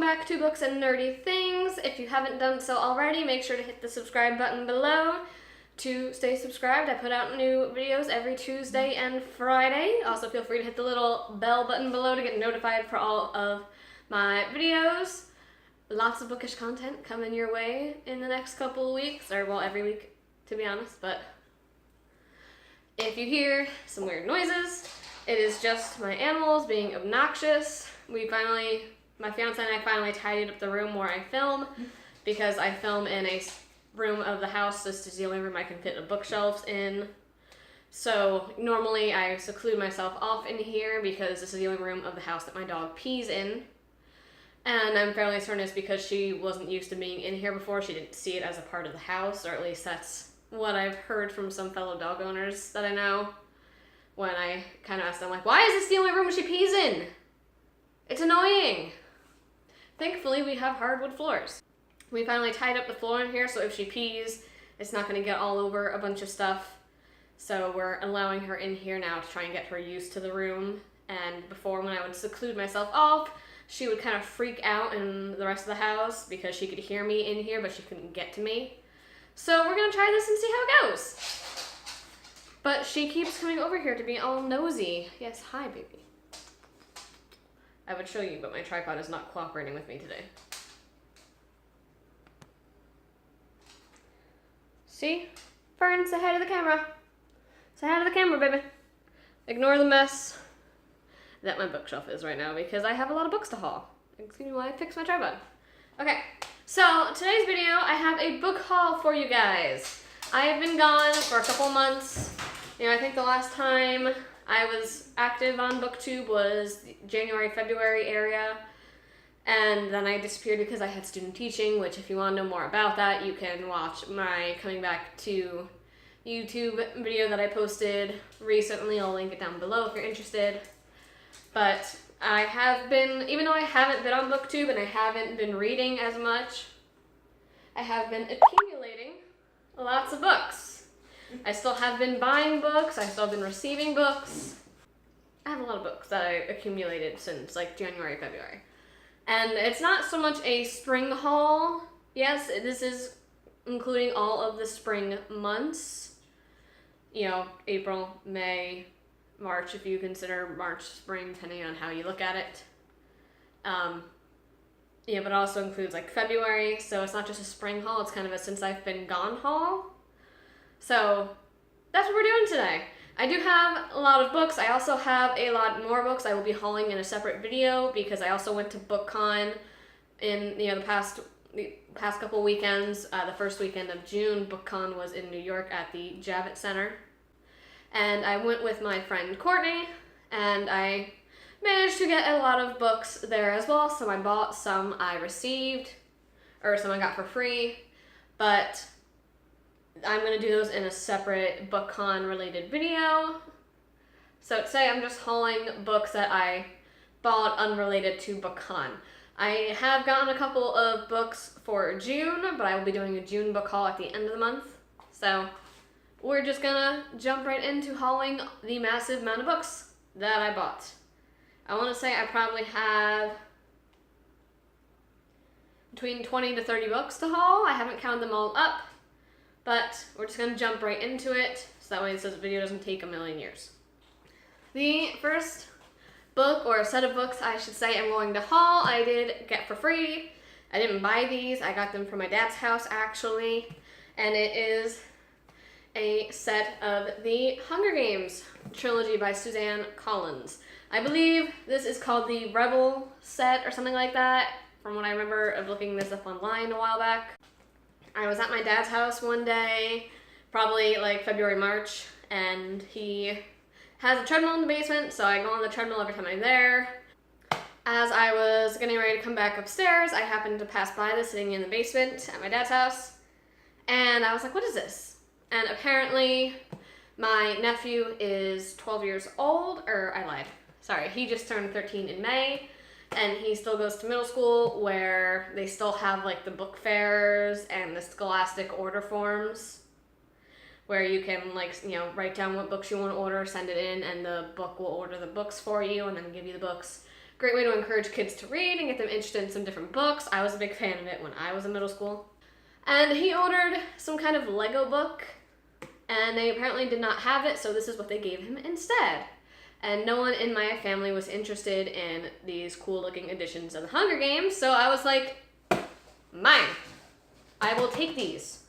back to Books and Nerdy Things. If you haven't done so already, make sure to hit the subscribe button below to stay subscribed. I put out new videos every Tuesday and Friday. Also, feel free to hit the little bell button below to get notified for all of my videos. Lots of bookish content coming your way in the next couple of weeks, or well, every week, to be honest, but if you hear some weird noises, it is just my animals being obnoxious. My fiance and I finally tidied up the room where I film, because I film in a room of the house. This is the only room I can fit the bookshelves in. So normally I seclude myself off in here because this is the only room of the house that my dog pees in. And I'm fairly certain it's because she wasn't used to being in here before. She didn't see it as a part of the house, or at least that's what I've heard from some fellow dog owners that I know. When I kind of asked them, like, why is this the only room she pees in? It's annoying. Thankfully, we have hardwood floors. We finally tied up the floor in here, so if she pees, it's not going to get all over a bunch of stuff. So we're allowing her in here now to try and get her used to the room. And before, when I would seclude myself off, she would kind of freak out in the rest of the house because she could hear me in here, but she couldn't get to me. So we're going to try this and see how it goes. But she keeps coming over here to be all nosy. Yes, hi, baby. I would show you, but my tripod is not cooperating with me today. See? Fern, say hi to the camera. Say hi to the camera, baby. Ignore the mess that my bookshelf is right now, because I have a lot of books to haul. Excuse me while I fix my tripod. Okay, so today's video, I have a book haul for you guys. I have been gone for a couple months. I think the last time I was active on BookTube was January, February area, and then I disappeared because I had student teaching, which if you want to know more about that, you can watch my coming back to YouTube video that I posted recently. I'll link it down below if you're interested. But I have been, even though I haven't been on BookTube and I haven't been reading as much, I have been accumulating lots of books. I still have been buying books, I still have been receiving books. I have a lot of books that I accumulated since like January, February. And it's not so much a spring haul. Yes, this is including all of the spring months. April, May, March, if you consider March spring, depending on how you look at it. But it also includes like February, so it's not just a spring haul, it's kind of a since I've been gone haul. So that's what we're doing today. I do have a lot of books. I also have a lot more books I will be hauling in a separate video, because I also went to BookCon in the past couple weekends. The first weekend of June, BookCon was in New York at the Javits Center. And I went with my friend Courtney, and I managed to get a lot of books there as well. Some I bought, some I received, or some I got for free. But I'm going to do those in a separate BookCon related video. So today I'm just hauling books that I bought unrelated to BookCon. I have gotten a couple of books for June, but I will be doing a June book haul at the end of the month. So we're just going to jump right into hauling the massive amount of books that I bought. I want to say I probably have between 20 to 30 books to haul. I haven't counted them all up. But we're just going to jump right into it, so that way this video doesn't take a million years. The first book, or set of books I should say, I'm going to haul, I did get for free. I didn't buy these, I got them from my dad's house actually. And it is a set of the Hunger Games Trilogy by Suzanne Collins. I believe this is called the Rebel set or something like that, from what I remember of looking this up online a while back. I was at my dad's house one day, probably like February, March, and he has a treadmill in the basement, so I go on the treadmill every time I'm there. As I was getting ready to come back upstairs, I happened to pass by this sitting in the basement at my dad's house, and I was like, what is this? And apparently my nephew is 12 years old, or I lied. Sorry, he just turned 13 in May. And he still goes to middle school, where they still have like the book fairs and the scholastic order forms, where you can write down what books you want to order, send it in, and the book will order the books for you and then give you the books Great way to encourage kids to read and get them interested in some different books. I was a big fan of it when I was in middle school. And he ordered some kind of Lego book, and they apparently did not have it, so this is what they gave him instead. And no one in my family was interested in these cool looking editions of the Hunger Games, so I was like, mine. I will take these.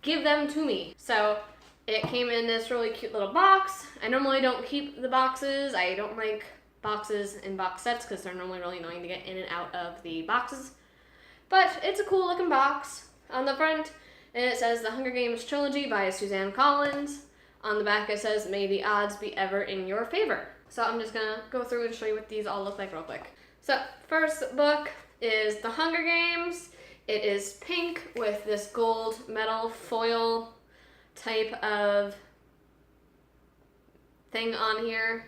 Give them to me. So it came in this really cute little box. I normally don't keep the boxes. I don't like boxes in box sets because they're normally really annoying to get in and out of the boxes. But it's a cool looking box. On the front, it says The Hunger Games Trilogy by Suzanne Collins. On the back, it says, may the odds be ever in your favor. So I'm just gonna go through and show you what these all look like real quick. So first book is The Hunger Games. It is pink with this gold metal foil type of thing on here.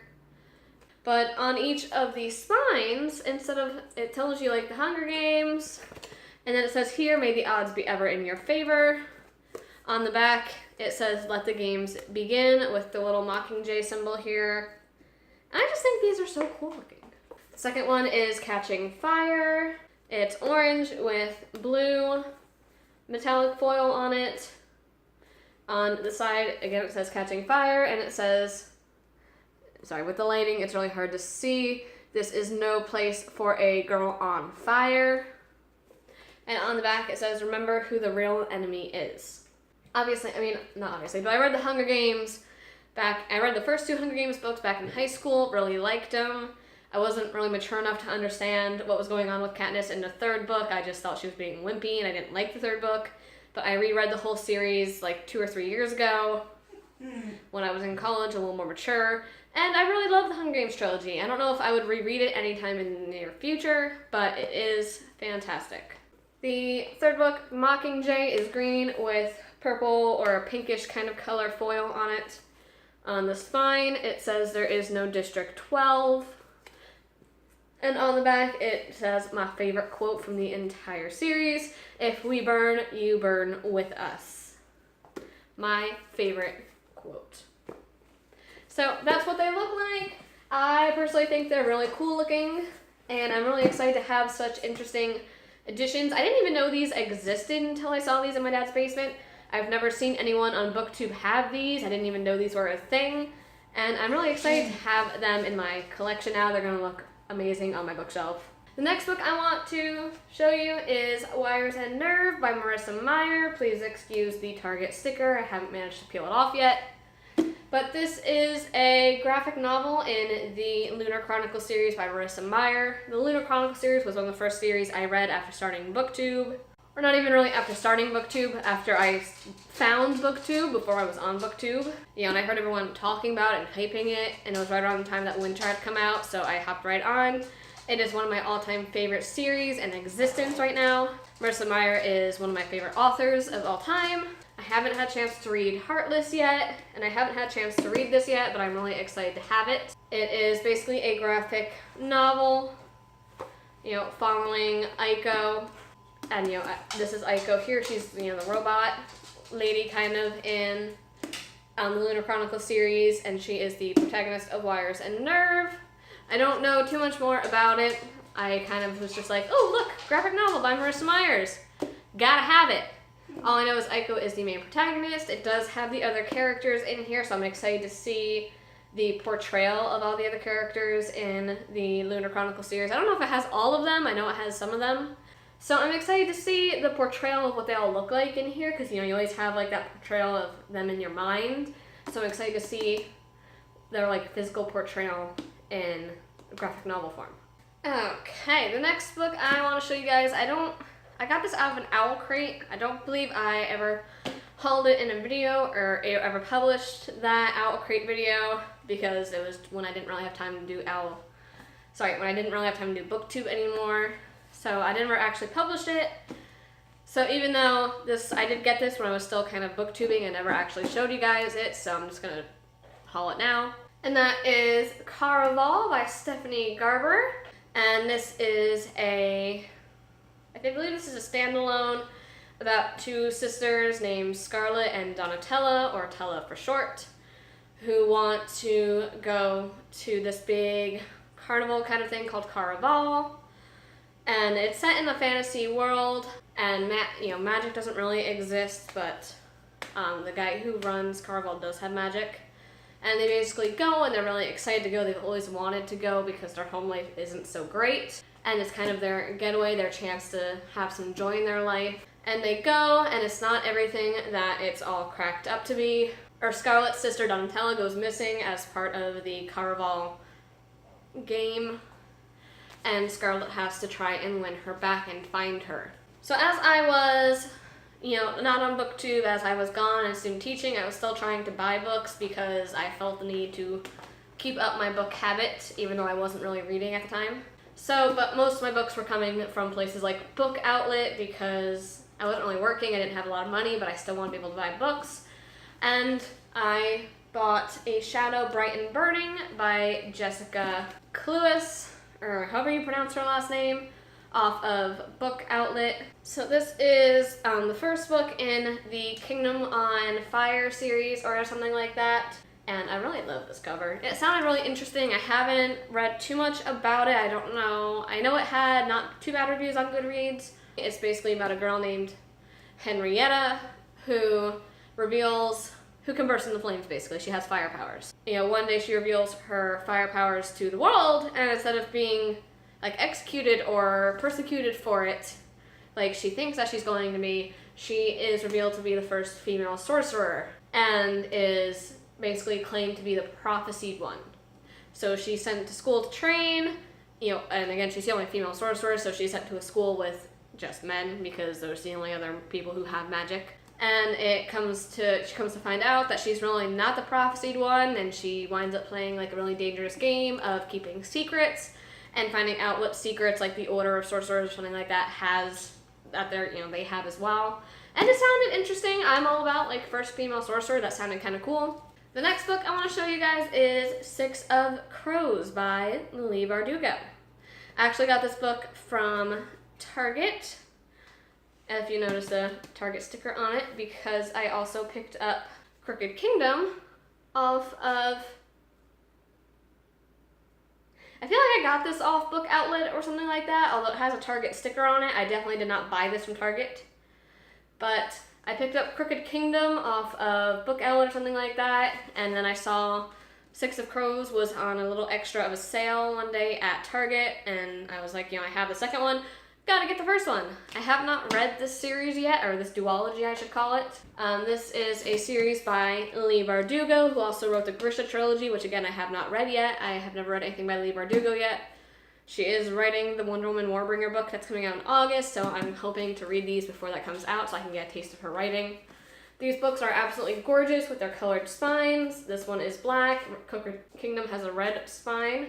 But on each of these spines, instead of, it tells you like The Hunger Games, and then it says here, may the odds be ever in your favor. On the back, it says, let the games begin, with the little Mockingjay symbol here. And I just think these are so cool looking. The second one is Catching Fire. It's orange with blue metallic foil on it. On the side, again, it says Catching Fire, and it says, sorry, with the lighting, it's really hard to see, this is no place for a girl on fire. And on the back, it says, remember who the real enemy is. Obviously, I mean, not obviously, but I read the Hunger Games I read the first 2 Hunger Games books back in high school, really liked them. I wasn't really mature enough to understand what was going on with Katniss in the 3rd book. I just thought she was being wimpy, and I didn't like the 3rd book. But I reread the whole series like 2 or 3 years ago when I was in college, a little more mature. And I really love the Hunger Games trilogy. I don't know if I would reread it anytime in the near future, but it is fantastic. The 3rd book, Mockingjay, is green with purple or a pinkish kind of color foil on it. On the spine, it says there is no District 12. And on the back, it says my favorite quote from the entire series, if we burn, you burn with us. My favorite quote. So that's what they look like. I personally think they're really cool looking, and I'm really excited to have such interesting editions. I didn't even know these existed until I saw these in my dad's basement. I've never seen anyone on BookTube have these. I didn't even know these were a thing. And I'm really excited to have them in my collection now. They're gonna look amazing on my bookshelf. The next book I want to show you is Wires and Nerve by Marissa Meyer. Please excuse the Target sticker. I haven't managed to peel it off yet. But this is a graphic novel in the Lunar Chronicle series by Marissa Meyer. The Lunar Chronicle series was one of the first series I read after starting BookTube. Or not even really after starting BookTube, after I found BookTube, before I was on BookTube. You know, and I heard everyone talking about it and hyping it, and it was right around the time that Winter had come out, so I hopped right on. It is one of my all-time favorite series in existence right now. Marissa Meyer is one of my favorite authors of all time. I haven't had a chance to read Heartless yet, and I haven't had a chance to read this yet, but I'm really excited to have it. It is basically a graphic novel, you know, following Aiko. And, you know, this is Aiko here. She's, you know, the robot lady kind of in the Lunar Chronicle series, and she is the protagonist of Wires and Nerve. I don't know too much more about it. I kind of was just like, oh, look, graphic novel by Marissa Myers. Gotta have it. All I know is Aiko is the main protagonist. It does have the other characters in here, so I'm excited to see the portrayal of all the other characters in the Lunar Chronicle series. I don't know if it has all of them. I know it has some of them. So I'm excited to see the portrayal of what they all look like in here, because, you know, you always have, like, that portrayal of them in your mind. So I'm excited to see their, like, physical portrayal in graphic novel form. Okay, the next book I want to show you guys, I got this out of an owl crate. I don't believe I ever hauled it in a video or ever published that owl crate video, because it was when I didn't really have time to do when I didn't really have time to do BookTube anymore. So I never actually published it. So even though I did get this when I was still kind of booktubing, I never actually showed you guys it, so I'm just gonna haul it now. And that is Caraval by Stephanie Garber. And this is I believe this is a standalone about 2 sisters named Scarlett and Donatella, or Tella for short, who want to go to this big carnival kind of thing called Caraval. And it's set in a fantasy world, and magic doesn't really exist, but the guy who runs Caraval does have magic. And they basically go, and they're really excited to go. They've always wanted to go because their home life isn't so great. And it's kind of their getaway, their chance to have some joy in their life. And they go, and it's not everything that it's all cracked up to be. Our Scarlet's sister, Donatella, goes missing as part of the Caraval game. And Scarlet has to try and win her back and find her. So as I was, not on BookTube, as I was gone and student teaching, I was still trying to buy books because I felt the need to keep up my book habit, even though I wasn't really reading at the time. But most of my books were coming from places like Book Outlet because I wasn't really working, I didn't have a lot of money, but I still wanted to be able to buy books. And I bought A Shadow Bright and Burning by Jessica Cluess, or however you pronounce her last name, off of Book Outlet. So this is the first book in the Kingdom on Fire series or something like that. And I really love this cover. It sounded really interesting. I haven't read too much about it. I don't know. I know it had not too bad reviews on Goodreads. It's basically about a girl named Henrietta who can burst into flames, basically. She has fire powers. One day she reveals her fire powers to the world, and instead of being executed or persecuted for it, like she thinks that she's going to be, she is revealed to be the first female sorcerer and is basically claimed to be the prophesied one. So she's sent to school to train, and again, she's the only female sorcerer, so she's sent to a school with just men because those are the only other people who have magic. And she comes to find out that she's really not the prophesied one, and she winds up playing a really dangerous game of keeping secrets and finding out what secrets the Order of Sorcerers or something like that they have as well. And it sounded interesting. I'm all about first female sorcerer. That sounded kind of cool. The next book I want to show you guys is Six of Crows by Leigh Bardugo. I actually got this book from Target, if you notice the Target sticker on it, because I also picked up Crooked Kingdom off of, I feel like I got this off Book Outlet or something like that, although it has a Target sticker on it. I definitely did not buy this from Target, but I picked up Crooked Kingdom off of Book Outlet or something like that, and then I saw Six of Crows was on a little extra of a sale one day at Target, and I was like, I have the second one, gotta get the first one. I have not read this series yet, or this duology I should call it. This is a series by Leigh Bardugo, who also wrote the Grisha Trilogy, which again I have not read yet. I have never read anything by Leigh Bardugo yet. She is writing the Wonder Woman Warbringer book that's coming out in August, so I'm hoping to read these before that comes out so I can get a taste of her writing. These books are absolutely gorgeous with their colored spines. This one is black. Crooked Kingdom has a red spine.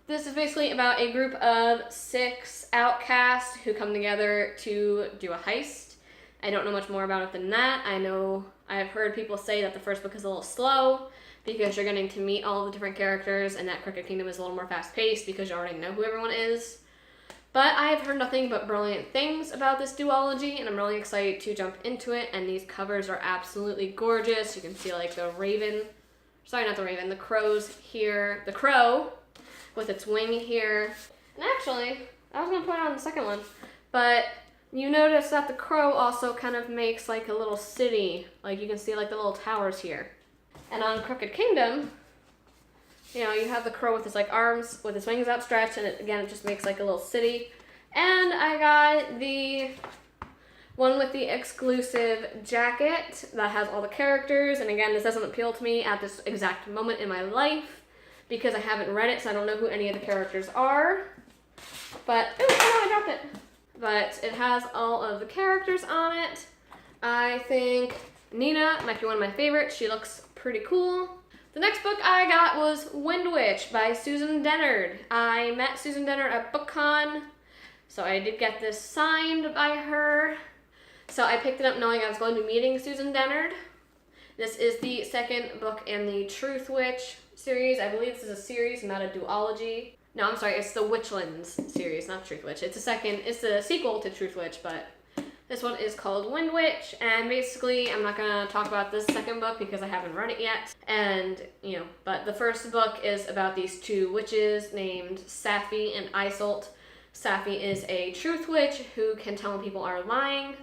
This is basically about a group of 6 outcasts who come together to do a heist. I don't know much more about it than that. I have heard people say that the first book is a little slow because you're getting to meet all the different characters, and that Crooked Kingdom is a little more fast-paced because you already know who everyone is. But I have heard nothing but brilliant things about this duology, and I'm really excited to jump into it, and these covers are absolutely gorgeous. You can see the crows here, the crow with its wing here. And actually, I was going to put it on the second one, but you notice that the crow also kind of makes a little city. You can see the little towers here. And on Crooked Kingdom, you have the crow with his arms, with his wings outstretched, and it just makes a little city. And I got the one with the exclusive jacket that has all the characters. And again, this doesn't appeal to me at this exact moment in my life because I haven't read it, so I don't know who any of the characters are. But, I dropped it. But it has all of the characters on it. I think Nina might be one of my favorites. She looks pretty cool. The next book I got was Wind Witch by Susan Dennard. I met Susan Dennard at BookCon, so I did get this signed by her. So I picked it up knowing I was going to be meeting Susan Dennard. This is the second book in the Truth Witch series. I believe this is a series, not a duology. No, I'm sorry, it's the Witchlands series, not Truth Witch. It's a sequel to Truth Witch, but This one is called Wind Witch, and basically I'm not gonna talk about this second book because I haven't read it yet. And, but the first book is about these two witches named Sapphi and Iseult. Sapphi is a truth witch who can tell when people are lying,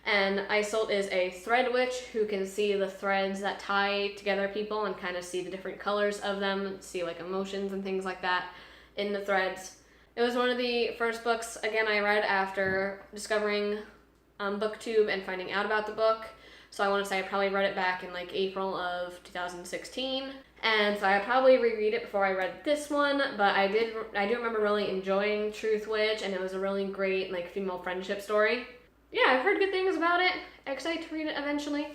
and Iseult is a thread witch who can see the threads that tie together people and kind of see the different colors of them, see like emotions and things like that in the threads. It was one of the first books, again, I read after discovering BookTube and finding out about the book. So I want to say I probably read it back in like April of 2016. And so I probably reread it before I read this one, but I do remember really enjoying Truth Witch, and it was a really great like female friendship story. Yeah, I've heard good things about it. I'm excited to read it eventually.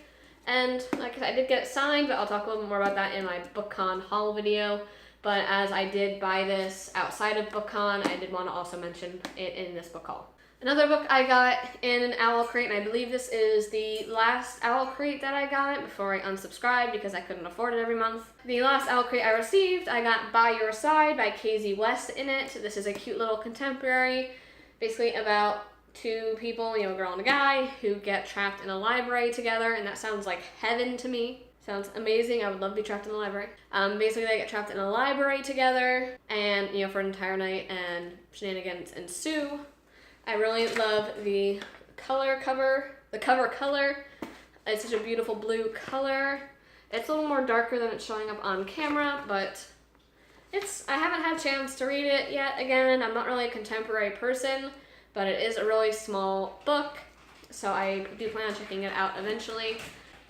And like I said, I did get it signed, but I'll talk a little bit more about that in my BookCon haul video. But as I did buy this outside of BookCon, I did want to also mention it in this book haul. Another book I got in an owl crate, and I believe this is the last owl crate that I got before I unsubscribed because I couldn't afford it every month. The last owl crate I received, I got By Your Side by KZ West in it. This is a cute little contemporary, basically about two people, a girl and a guy, who get trapped in a library together, and that sounds like heaven to me. Sounds amazing. I would love to be trapped in a library. Basically, they get trapped in a library together, and for an entire night, and shenanigans ensue. I really love the cover color. It's such a beautiful blue color. It's a little more darker than it's showing up on camera, but I haven't had a chance to read it yet. Again, I'm not really a contemporary person, but it is a really small book, so I do plan on checking it out eventually.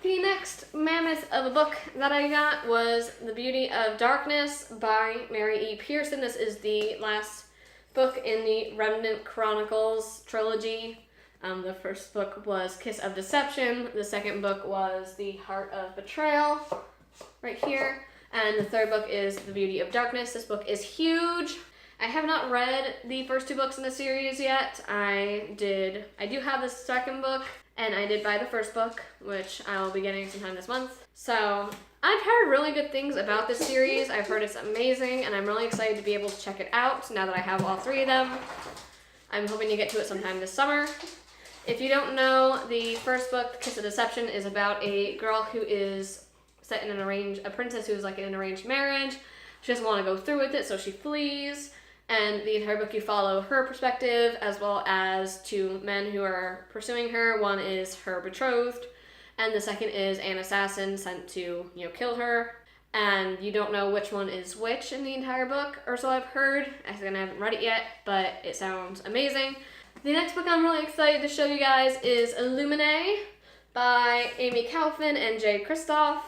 The next mammoth of a book that I got was The Beauty of Darkness by Mary E. Pearson. This is the last book in the Remnant Chronicles trilogy. The first book was Kiss of Deception. The second book was The Heart of Betrayal, right here. And the third book is The Beauty of Darkness. This book is huge. I have not read the first two books in the series yet. I do have the second book, and I did buy the first book, which I'll be getting sometime this month. So I've heard really good things about this series. I've heard it's amazing, and I'm really excited to be able to check it out now that I have all three of them. I'm hoping to get to it sometime this summer. If you don't know, the first book, Kiss of Deception, is about a girl who is set in a princess who's like in an arranged marriage. She doesn't want to go through with it, so she flees. And the entire book you follow her perspective as well as two men who are pursuing her. One is her betrothed, and the second is an assassin sent to, kill her. And you don't know which one is which in the entire book, or so I've heard. I haven't read it yet, but it sounds amazing. The next book I'm really excited to show you guys is Illuminae by Amy Kaufman and Jay Kristoff.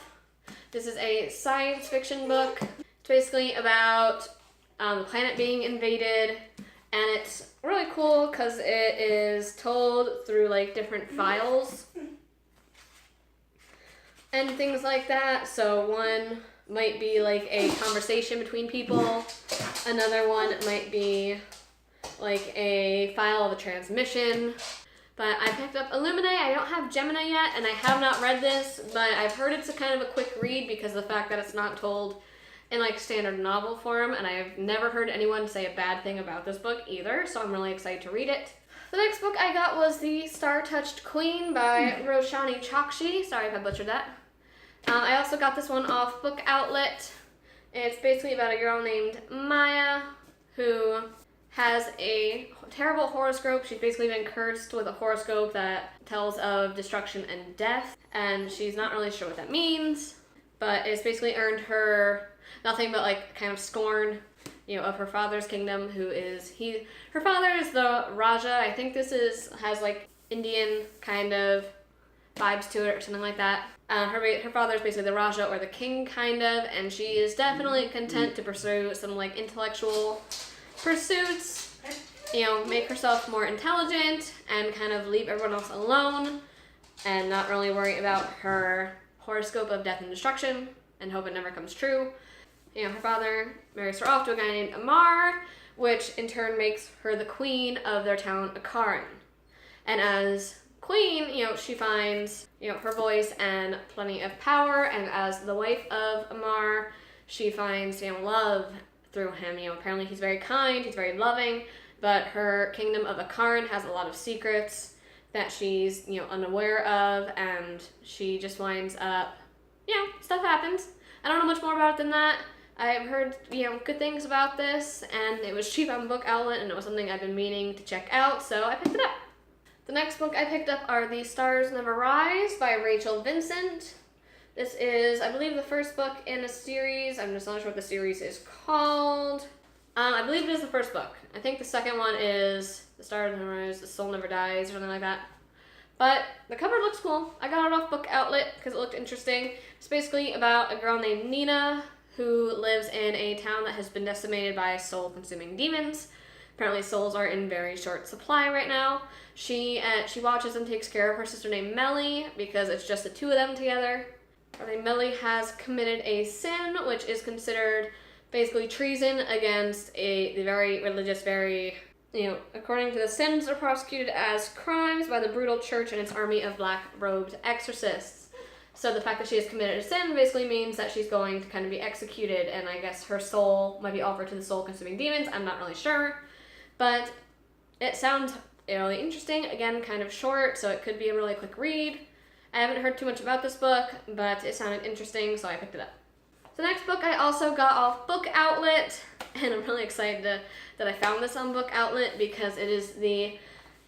This is a science fiction book. It's basically about the planet being invaded, and it's really cool because it is told through like different files and things like that. So one might be like a conversation between people, another one might be like a file of a transmission. But I picked up Illuminae. I don't have Gemini yet, and I have not read this, but I've heard it's a kind of a quick read because of the fact that it's not told in like standard novel form, and I've never heard anyone say a bad thing about this book either, so I'm really excited to read it. The next book I got was The Star-Touched Queen by Roshani Chokshi. Sorry if I butchered that. I also got this one off Book Outlet. It's basically about a girl named Maya who has a terrible horoscope. She's basically been cursed with a horoscope that tells of destruction and death, and she's not really sure what that means, but it's basically earned her nothing but like kind of scorn, of her father's kingdom, her father is the Raja. I think this has like Indian kind of vibes to it or something like that. Her father is basically the Raja or the king kind of, and she is definitely content to pursue some like intellectual pursuits, make herself more intelligent and kind of leave everyone else alone and not really worry about her horoscope of death and destruction and hope it never comes true. Her father marries her off to a guy named Amar, which in turn makes her the queen of their town, Akaran. And as queen, she finds, her voice and plenty of power, and as the wife of Amar, she finds, love through him. Apparently he's very kind, he's very loving, but her kingdom of Akaran has a lot of secrets that she's, unaware of, and she just winds up, stuff happens. I don't know much more about it than that. I've heard, good things about this, and it was cheap on Book Outlet, and it was something I've been meaning to check out, so I picked it up. The next book I picked up are The Stars Never Rise by Rachel Vincent. This is, I believe, the first book in a series. I'm just not sure what the series is called. I believe it is the first book. I think the second one is The Stars Never Rise, The Soul Never Dies, or something like that. But the cover looks cool. I got it off Book Outlet because it looked interesting. It's basically about a girl named Nina who lives in a town that has been decimated by soul-consuming demons. Apparently souls are in very short supply right now. She watches and takes care of her sister named Melly because it's just the two of them together. Melly has committed a sin, which is considered basically treason against the very religious, according to the sins are prosecuted as crimes by the brutal church and its army of black-robed exorcists. So the fact that she has committed a sin basically means that she's going to kind of be executed, and I guess her soul might be offered to the soul-consuming demons. I'm not really sure. But it sounds really interesting. Again, kind of short, so it could be a really quick read. I haven't heard too much about this book, but it sounded interesting, so I picked it up. The next book I also got off Book Outlet, and I'm really excited that I found this on Book Outlet because it is the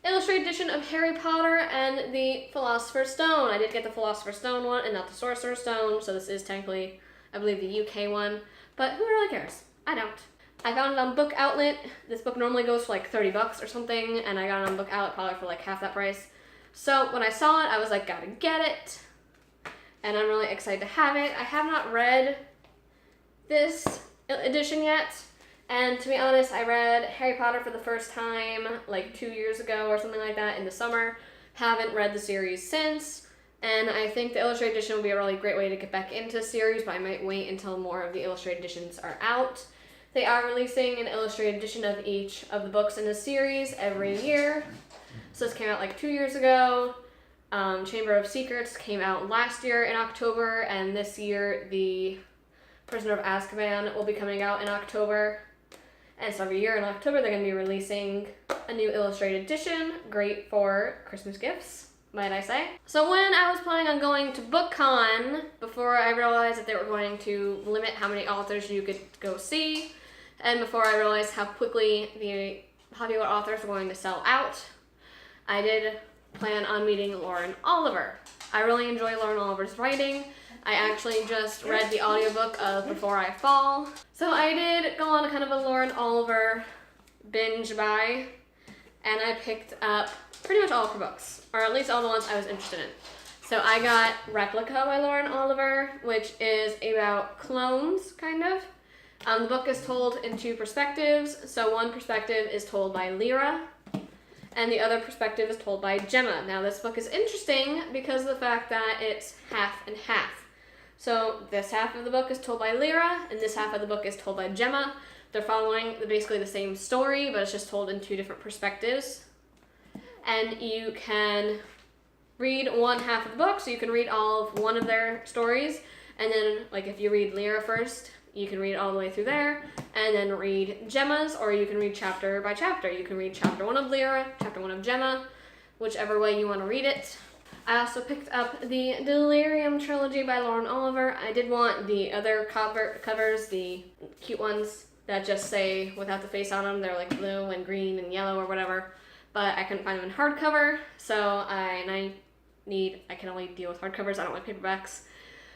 illustrated edition of Harry Potter and the Philosopher's Stone. I did get the Philosopher's Stone one and not the Sorcerer's Stone, so this is technically, I believe, the UK one, but who really cares? I don't. I found it on Book Outlet. This book normally goes for like $30 or something, and I got it on Book Outlet probably for like half that price. So when I saw it, I was like, gotta get it, and I'm really excited to have it. I have not read this edition yet, and to be honest, I read Harry Potter for the first time like 2 years ago or something like that in the summer. Haven't read the series since, and I think the illustrated edition will be a really great way to get back into the series, but I might wait until more of the illustrated editions are out. They are releasing an illustrated edition of each of the books in the series every year. So this came out like 2 years ago. Chamber of Secrets came out last year in October, and this year the Prisoner of Azkaban will be coming out in October. And so every year in October they're going to be releasing a new illustrated edition. Great for Christmas gifts, might I say. So when I was planning on going to BookCon, before I realized that they were going to limit how many authors you could go see, and before I realized how quickly the popular authors were going to sell out, I did plan on meeting Laurence Oliver. I really enjoy Laurence Oliver's writing. I actually just read the audiobook of Before I Fall. So I did go on kind of a Laurence Oliver binge buy, and I picked up pretty much all of her books, or at least all the ones I was interested in. So I got Replica by Laurence Oliver, which is about clones, kind of. The book is told in two perspectives. So one perspective is told by Lyra, and the other perspective is told by Gemma. Now this book is interesting because of the fact that it's half and half. So this half of the book is told by Lyra, and this half of the book is told by Gemma. They're following basically the same story, but it's just told in two different perspectives. And you can read one half of the book, so you can read all of one of their stories, and then like if you read Lyra first, you can read all the way through there, and then read Gemma's, or you can read chapter by chapter. You can read chapter 1 of Lyra, chapter 1 of Gemma, whichever way you want to read it. I also picked up the Delirium Trilogy by Laurence Oliver. I did want the other covers, the cute ones that just say without the face on them. They're like blue and green and yellow or whatever, but I couldn't find them in hardcover, so I can only deal with hardcovers. I don't like paperbacks.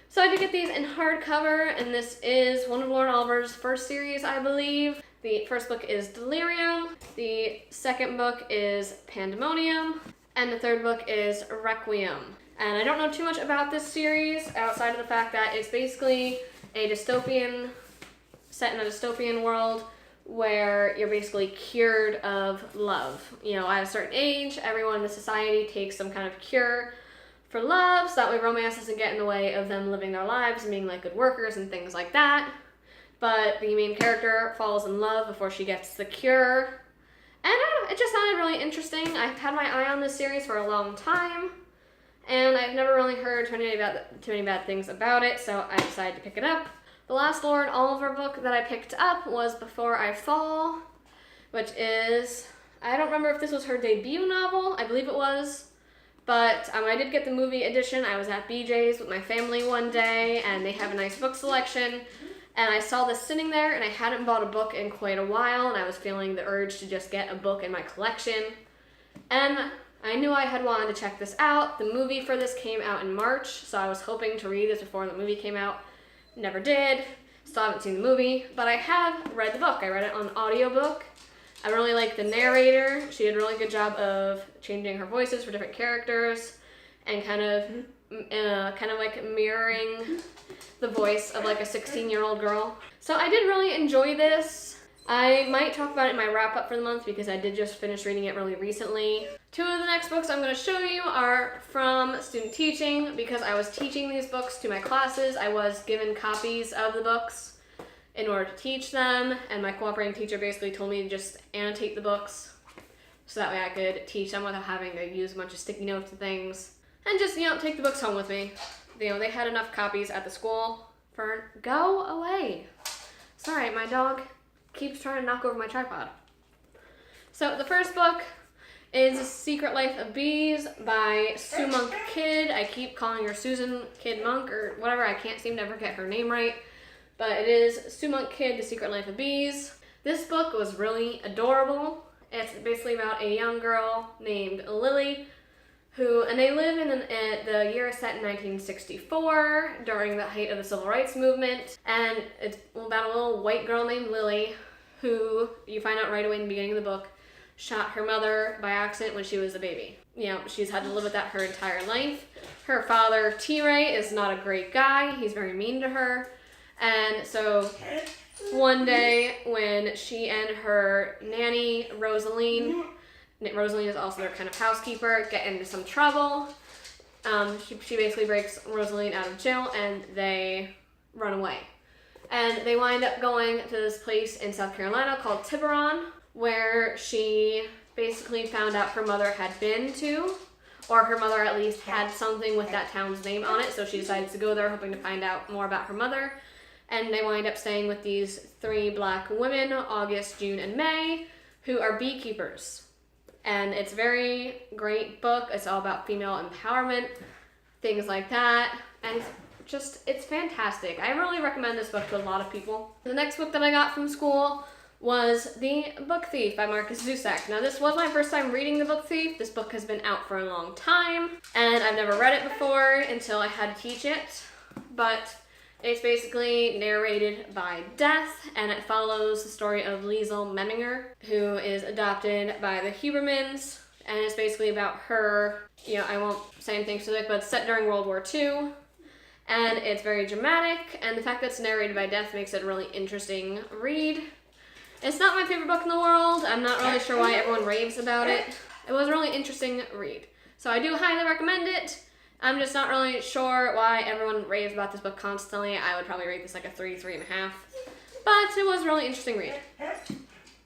So I did get these in hardcover, and this is one of Laurence Oliver's first series, I believe. The first book is Delirium, the second book is Pandemonium, and the third book is Requiem. And I don't know too much about this series outside of the fact that it's basically set in a dystopian world where you're basically cured of love. At a certain age, everyone in the society takes some kind of cure for love, so that way romance doesn't get in the way of them living their lives and being like good workers and things like that. But the main character falls in love before she gets the cure. And I don't know, it just sounded really interesting. I've had my eye on this series for a long time, and I've never really heard too many bad things about it, so I decided to pick it up. The last Laurence Oliver book that I picked up was Before I Fall, which is, I don't remember if this was her debut novel. I believe it was. But I did get the movie edition. I was at BJ's with my family one day, and they have a nice book selection. And I saw this sitting there, and I hadn't bought a book in quite a while, and I was feeling the urge to just get a book in my collection. And I knew I had wanted to check this out. The movie for this came out in March, so I was hoping to read this before the movie came out. Never did. Still haven't seen the movie, but I have read the book. I read it on audiobook. I really like the narrator. She did a really good job of changing her voices for different characters and kind of like mirroring the voice of like a 16-year-old girl. So I did really enjoy this. I might talk about it in my wrap-up for the month because I did just finish reading it really recently. Two of the next books I'm going to show you are from student teaching. Because I was teaching these books to my classes, I was given copies of the books in order to teach them, and my cooperating teacher basically told me to just annotate the books so that way I could teach them without having to use a bunch of sticky notes and things, and just, take the books home with me. They had enough copies at the school for go away. Sorry, my dog keeps trying to knock over my tripod. So the first book is Secret Life of Bees by Sue Monk Kidd. I keep calling her Susan Kidd Monk or whatever. I can't seem to ever get her name right. But it is Sue Monk Kidd, The Secret Life of Bees. This book was really adorable. It's basically about a young girl named Lily, and they live in the year set in 1964 during the height of the Civil Rights Movement. And it's about a little white girl named Lily who, you find out right away in the beginning of the book, shot her mother by accident when she was a baby. She's had to live with that her entire life. Her father, T-Ray, is not a great guy. He's very mean to her. And so one day when she and her nanny, Rosaline is also their kind of housekeeper, get into some trouble. She basically breaks Rosaline out of jail and they run away. And they wind up going to this place in South Carolina called Tiburon, where she basically found out her mother had been to, or her mother at least had something with that town's name on it, so she decides to go there hoping to find out more about her mother. And they wind up staying with these 3 black women, August, June, and May, who are beekeepers. And it's a very great book. It's all about female empowerment, things like that. And it's fantastic. I really recommend this book to a lot of people. The next book that I got from school was The Book Thief by Marcus Zusak. Now, this was my first time reading The Book Thief. This book has been out for a long time, and I've never read it before until I had to teach it. But it's basically narrated by Death, and it follows the story of Liesl Memminger, who is adopted by the Hubermans, and it's basically about her. I won't say anything specific, but it's set during World War II, and it's very dramatic, and the fact that it's narrated by Death makes it a really interesting read. It's not my favorite book in the world. I'm not really sure why everyone raves about it. It was a really interesting read, so I do highly recommend it. I'm just not really sure why everyone raves about this book constantly. I would probably rate this like a 3.5. But it was a really interesting read.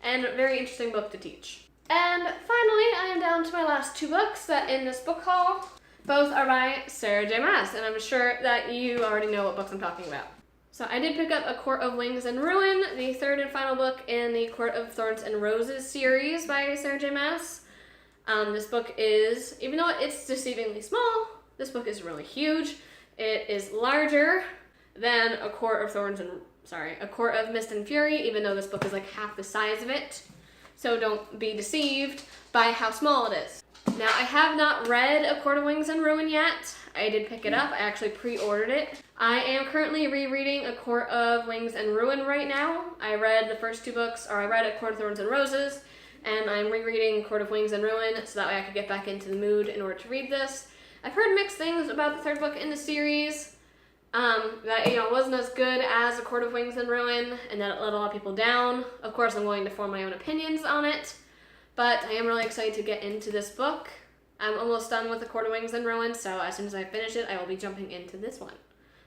And a very interesting book to teach. And finally, I am down to my last 2 books that in this book haul. Both are by Sarah J. Maas, and I'm sure that you already know what books I'm talking about. So I did pick up A Court of Wings and Ruin, the 3rd and final book in the Court of Thorns and Roses series by Sarah J. Maas. This book is, even though it's deceivingly small, this book is really huge. It is larger than A Court of Mist and Fury, even though this book is like half the size of it. So don't be deceived by how small it is. Now, I have not read A Court of Wings and Ruin yet. I did pick it up. I actually pre-ordered it. I am currently rereading A Court of Wings and Ruin right now. I read the first 2 books, or I read A Court of Thorns and Roses, and I'm rereading Court of Wings and Ruin so that way I could get back into the mood in order to read this. I've heard mixed things about the 3rd book in the series, that it wasn't as good as A Court of Wings and Ruin, and that it let a lot of people down. Of course, I'm going to form my own opinions on it, but I am really excited to get into this book. I'm almost done with A Court of Wings and Ruin, so as soon as I finish it, I will be jumping into this one.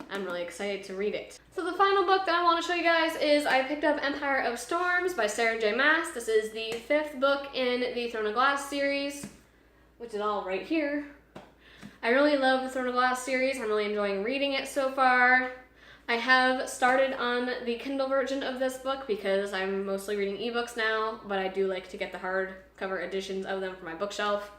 I'm really excited to read it. So the final book that I want to show you guys is I picked up Empire of Storms by Sarah J. Maas. This is the 5th book in the Throne of Glass series, which is all right here. I really love the Throne of Glass series. I'm really enjoying reading it so far. I have started on the Kindle version of this book because I'm mostly reading ebooks now, but I do like to get the hardcover editions of them for my bookshelf.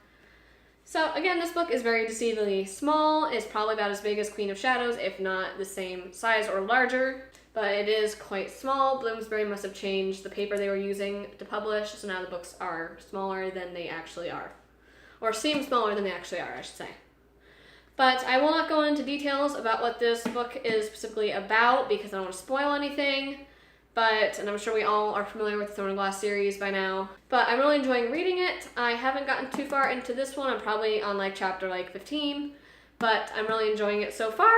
So again, this book is very deceivingly small. It's probably about as big as Queen of Shadows, if not the same size or larger. But it is quite small. Bloomsbury must have changed the paper they were using to publish, so now the books are smaller than they actually are. Or seem smaller than they actually are, I should say. But I will not go into details about what this book is specifically about because I don't want to spoil anything. And I'm sure we all are familiar with the Throne of Glass series by now. But I'm really enjoying reading it. I haven't gotten too far into this one. I'm probably on like chapter 15. But I'm really enjoying it so far.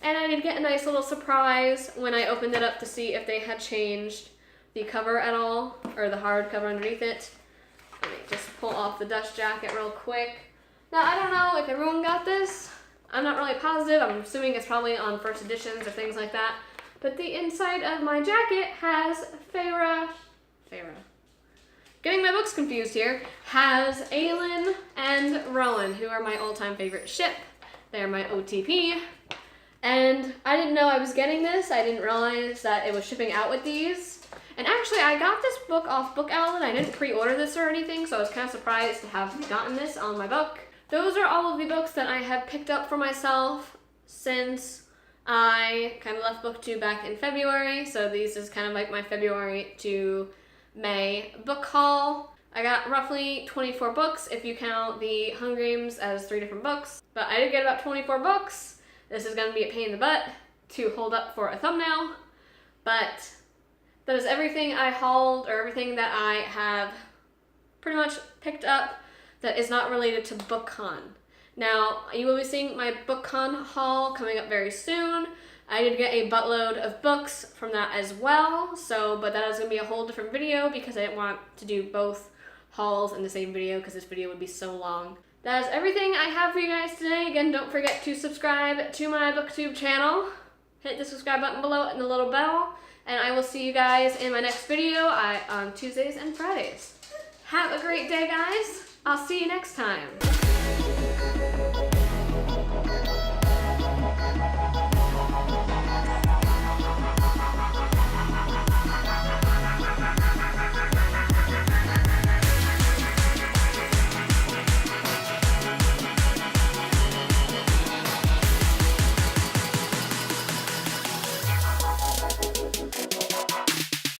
And I did get a nice little surprise when I opened it up to see if they had changed the cover at all. Or the hardcover underneath it. Let me just pull off the dust jacket real quick. Now, I don't know if everyone got this. I'm not really positive. I'm assuming it's probably on first editions or things like that. But the inside of my jacket has Feyre, getting my books confused here, has Aelin and Rowan, who are my all-time favorite ship. They're my OTP. And I didn't know I was getting this. I didn't realize that it was shipping out with these. And actually, I got this book off Book Outlet. I didn't pre-order this or anything, so I was kind of surprised to have gotten this on my book. Those are all of the books that I have picked up for myself since I kind of left BookTube back in February, so these is kind of like my February to May book haul. I got roughly 24 books if you count the Hunger Games as 3 different books, but I did get about 24 books. This is going to be a pain in the butt to hold up for a thumbnail, but that is everything I hauled, or everything that I have pretty much picked up that is not related to BookCon. Now, you will be seeing my BookCon haul coming up very soon. I did get a buttload of books from that as well, but that is going to be a whole different video because I didn't want to do both hauls in the same video because this video would be so long. That is everything I have for you guys today. Again, don't forget to subscribe to my BookTube channel. Hit the subscribe button below and the little bell, and I will see you guys in my next video on Tuesdays and Fridays. Have a great day, guys. I'll see you next time.